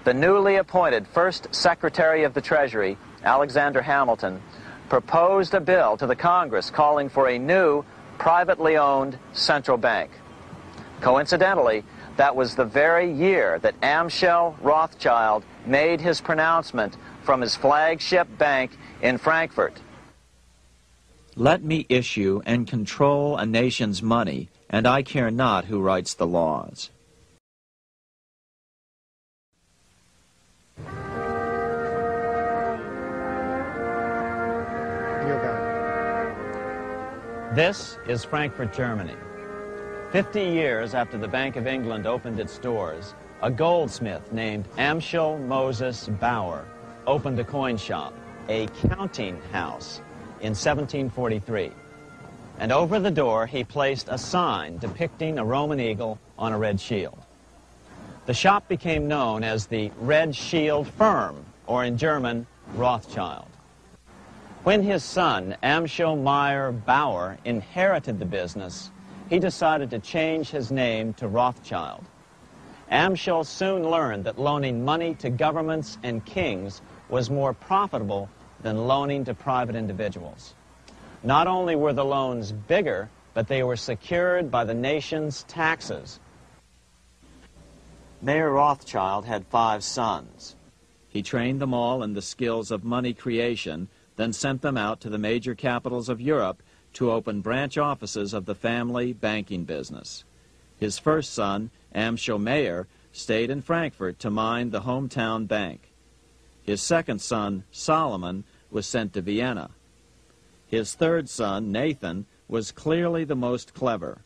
the newly appointed first Secretary of the Treasury, Alexander Hamilton, proposed a bill to the Congress calling for a new privately owned central bank. Coincidentally, that was the very year that Amschel Rothschild made his pronouncement from his flagship bank in Frankfurt. Let me issue and control a nation's money, and I care not who writes the laws. This is Frankfurt, Germany. 50 years after the Bank of England opened its doors, a goldsmith named Amschel Moses Bauer opened a coin shop, a counting house, in 1743. And over the door he placed a sign depicting a Roman eagle on a red shield. The shop became known as the Red Shield Firm, or in German, Rothschild. When his son, Amschel Meyer Bauer, inherited the business, he decided to change his name to Rothschild. Amschel soon learned that loaning money to governments and kings was more profitable than loaning to private individuals. Not only were the loans bigger, but they were secured by the nation's taxes. Mayer Rothschild had 5 sons. He trained them all in the skills of money creation, then sent them out to the major capitals of Europe to open branch offices of the family banking business. His first son, Amschel Meyer, stayed in Frankfurt to mind the hometown bank. His second son, Solomon, was sent to Vienna. His third son, Nathan, was clearly the most clever.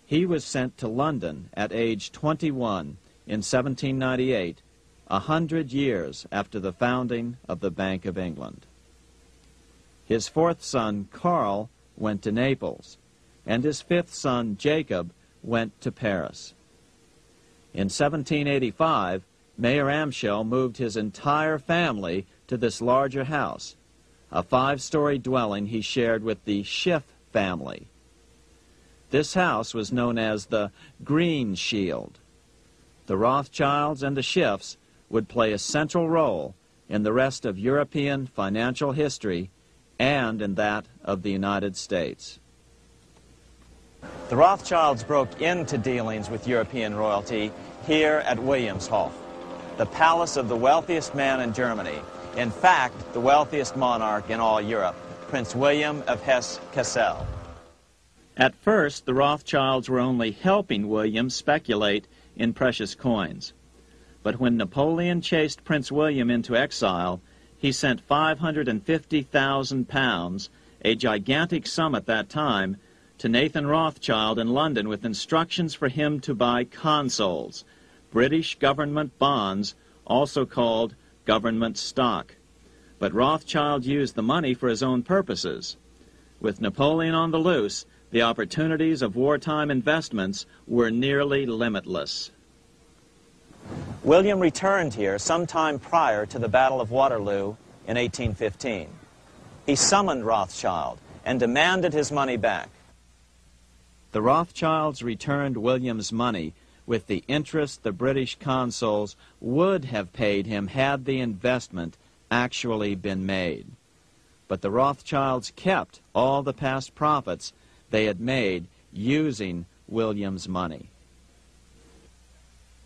He was sent to London at age 21 in 1798, 100 years after the founding of the Bank of England. His fourth son, Karl, went to Naples, and his fifth son, Jacob, went to Paris. In 1785, Mayer Amschel moved his entire family to this larger house, a 5-story dwelling he shared with the Schiff family. This house was known as the Green Shield. The Rothschilds and the Schiffs would play a central role in the rest of European financial history and in that of the United States. The Rothschilds broke into dealings with European royalty here at Wilhelmshof, the palace of the wealthiest man in Germany. In fact, the wealthiest monarch in all Europe, Prince William of Hesse-Kassel. At first, the Rothschilds were only helping William speculate in precious coins. But when Napoleon chased Prince William into exile, he sent 550,000 pounds, a gigantic sum at that time, to Nathan Rothschild in London with instructions for him to buy consols, British government bonds, also called government stock. But Rothschild used the money for his own purposes. With Napoleon on the loose, the opportunities of wartime investments were nearly limitless. William returned here sometime prior to the Battle of Waterloo in 1815. He summoned Rothschild and demanded his money back. The Rothschilds returned William's money with the interest the British consuls would have paid him had the investment actually been made. But the Rothschilds kept all the past profits they had made using William's money.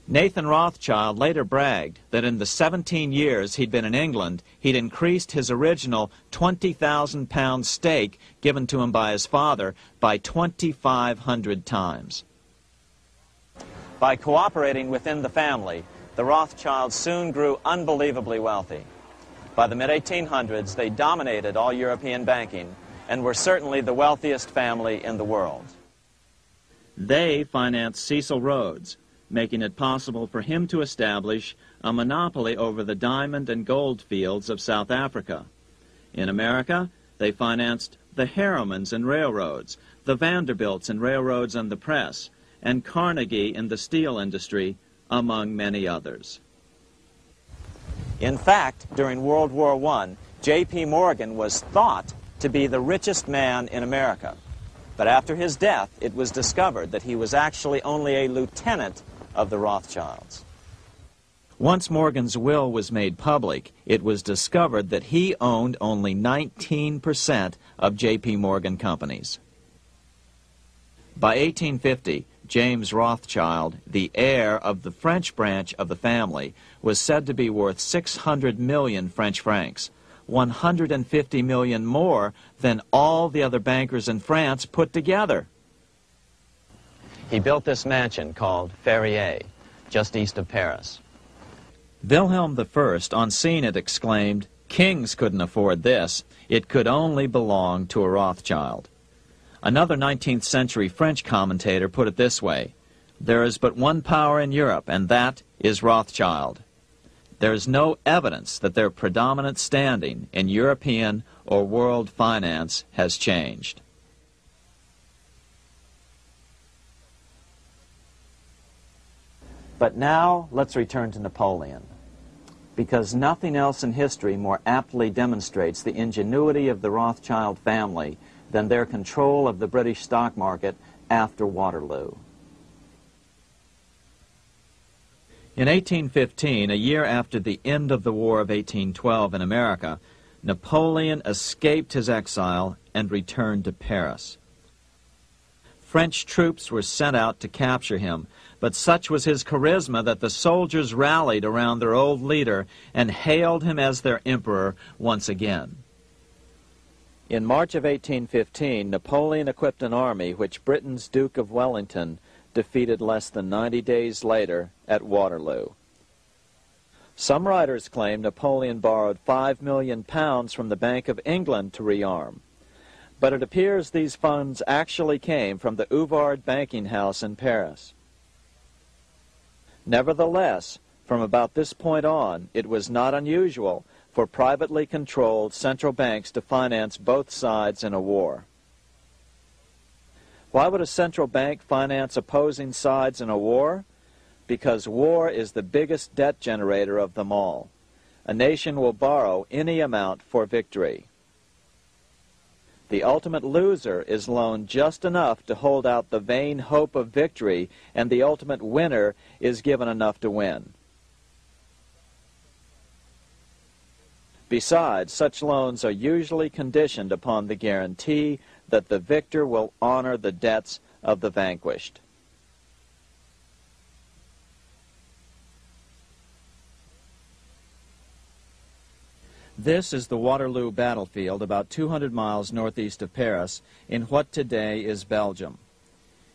Nathan Rothschild later bragged that in the 17 years he'd been in England, he'd increased his original 20,000 pound stake given to him by his father by 2,500 times. By cooperating within the family, the Rothschilds soon grew unbelievably wealthy. By the mid-1800s, they dominated all European banking and were certainly the wealthiest family in the world. They financed Cecil Rhodes, making it possible for him to establish a monopoly over the diamond and gold fields of South Africa. In America, they financed the Harrimans and railroads, the Vanderbilts and railroads and the press, and Carnegie in the steel industry, among many others. In fact, during World War I, J.P. Morgan was thought to be the richest man in America. But after his death, it was discovered that he was actually only a lieutenant of the Rothschilds. Once Morgan's will was made public, it was discovered that he owned only 19% of J.P. Morgan companies. By 1850, James Rothschild, the heir of the French branch of the family, was said to be worth 600 million French francs, 150 million more than all the other bankers in France put together. He built this mansion called Ferrier, just east of Paris. Wilhelm I, on seeing it, exclaimed, "Kings couldn't afford this. It could only belong to a Rothschild." Another 19th century French commentator put it this way: "There is but one power in Europe, and that is Rothschild." There is no evidence that their predominant standing in European or world finance has changed. But now let's return to Napoleon, because nothing else in history more aptly demonstrates the ingenuity of the Rothschild family than their control of the British stock market after Waterloo. In 1815, a year after the end of the War of 1812 in America, Napoleon escaped his exile and returned to Paris. French troops were sent out to capture him, but such was his charisma that the soldiers rallied around their old leader and hailed him as their emperor once again. In March of 1815, Napoleon equipped an army which Britain's Duke of Wellington defeated less than 90 days later at Waterloo. Some writers claim Napoleon borrowed £5 million from the Bank of England to rearm, but it appears these funds actually came from the Ouvard banking house in Paris. Nevertheless, from about this point on, it was not unusual for privately controlled central banks to finance both sides in a war. Why would a central bank finance opposing sides in a war? Because war is the biggest debt generator of them all. A nation will borrow any amount for victory. The ultimate loser is loaned just enough to hold out the vain hope of victory, and the ultimate winner is given enough to win. Besides, such loans are usually conditioned upon the guarantee that the victor will honor the debts of the vanquished. This is the Waterloo battlefield about 200 miles northeast of Paris in what today is Belgium.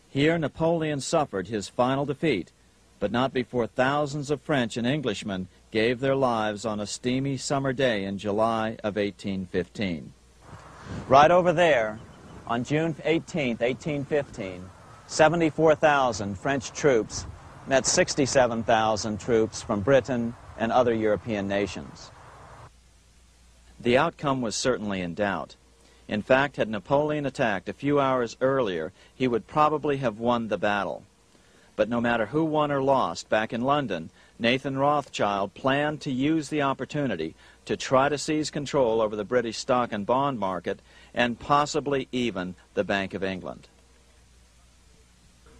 Here Napoleon suffered his final defeat, but not before thousands of French and Englishmen gave their lives on a steamy summer day in July of 1815. Right over there, on June 18, 1815, 74,000 French troops met 67,000 troops from Britain and other European nations. The outcome was certainly in doubt. In fact, had Napoleon attacked a few hours earlier, he would probably have won the battle. But no matter who won or lost, back in London, Nathan Rothschild planned to use the opportunity to try to seize control over the British stock and bond market and possibly even the Bank of England.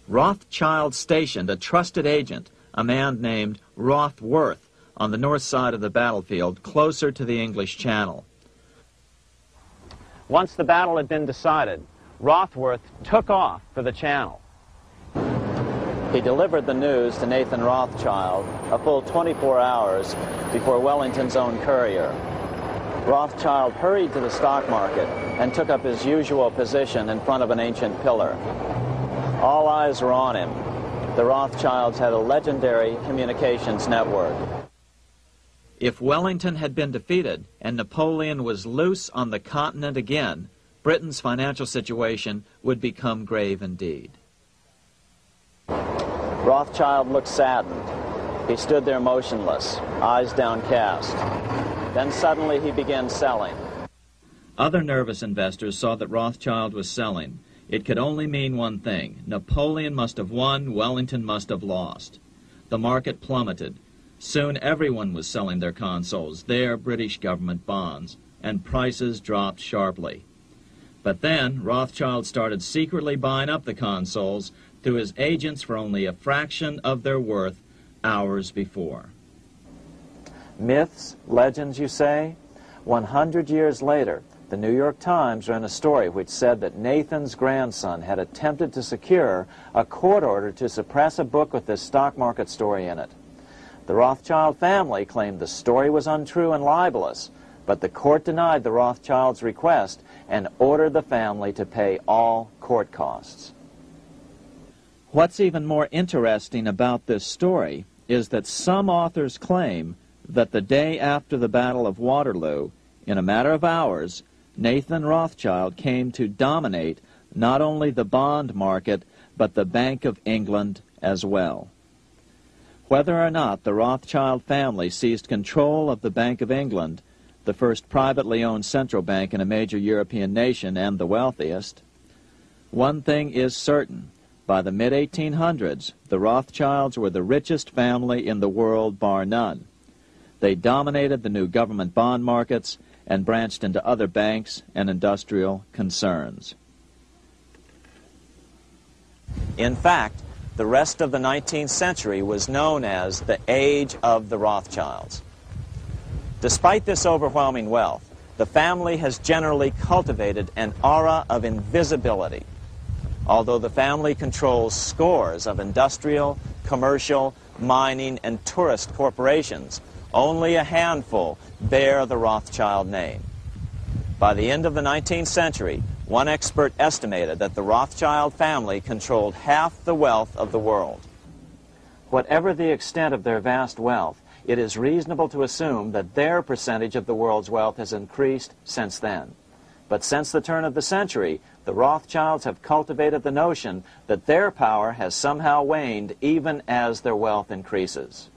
Rothschild stationed a trusted agent, a man named Rothworth, on the north side of the battlefield, closer to the English Channel. Once the battle had been decided, Rothworth took off for the Channel. He delivered the news to Nathan Rothschild a full 24 hours before Wellington's own courier. Rothschild hurried to the stock market and took up his usual position in front of an ancient pillar. All eyes were on him. The Rothschilds had a legendary communications network. If Wellington had been defeated and Napoleon was loose on the continent again, Britain's financial situation would become grave indeed. Rothschild looked saddened. He stood there motionless, eyes downcast. Then suddenly he began selling. Other nervous investors saw that Rothschild was selling. It could only mean one thing: Napoleon must have won, Wellington must have lost. The market plummeted. Soon everyone was selling their consols, their British government bonds, and prices dropped sharply. But then Rothschild started secretly buying up the consols through his agents for only a fraction of their worth hours before. Myths, legends, you say? 100 years later, the New York Times ran a story which said that Nathan's grandson had attempted to secure a court order to suppress a book with this stock market story in it. The Rothschild family claimed the story was untrue and libelous, but the court denied the Rothschilds' request and ordered the family to pay all court costs. What's even more interesting about this story is that some authors claim that the day after the Battle of Waterloo, in a matter of hours, Nathan Rothschild came to dominate not only the bond market, but the Bank of England as well. Whether or not the Rothschild family seized control of the Bank of England, the first privately owned central bank in a major European nation and the wealthiest, one thing is certain. By the mid-1800s, the Rothschilds were the richest family in the world, bar none. They dominated the new government bond markets and branched into other banks and industrial concerns. In fact, the rest of the 19th century was known as the Age of the Rothschilds. Despite this overwhelming wealth, the family has generally cultivated an aura of invisibility. Although the family controls scores of industrial, commercial, mining, and tourist corporations, only a handful bear the Rothschild name. By the end of the 19th century, one expert estimated that the Rothschild family controlled half the wealth of the world. Whatever the extent of their vast wealth, it is reasonable to assume that their percentage of the world's wealth has increased since then. But since the turn of the century, the Rothschilds have cultivated the notion that their power has somehow waned even as their wealth increases.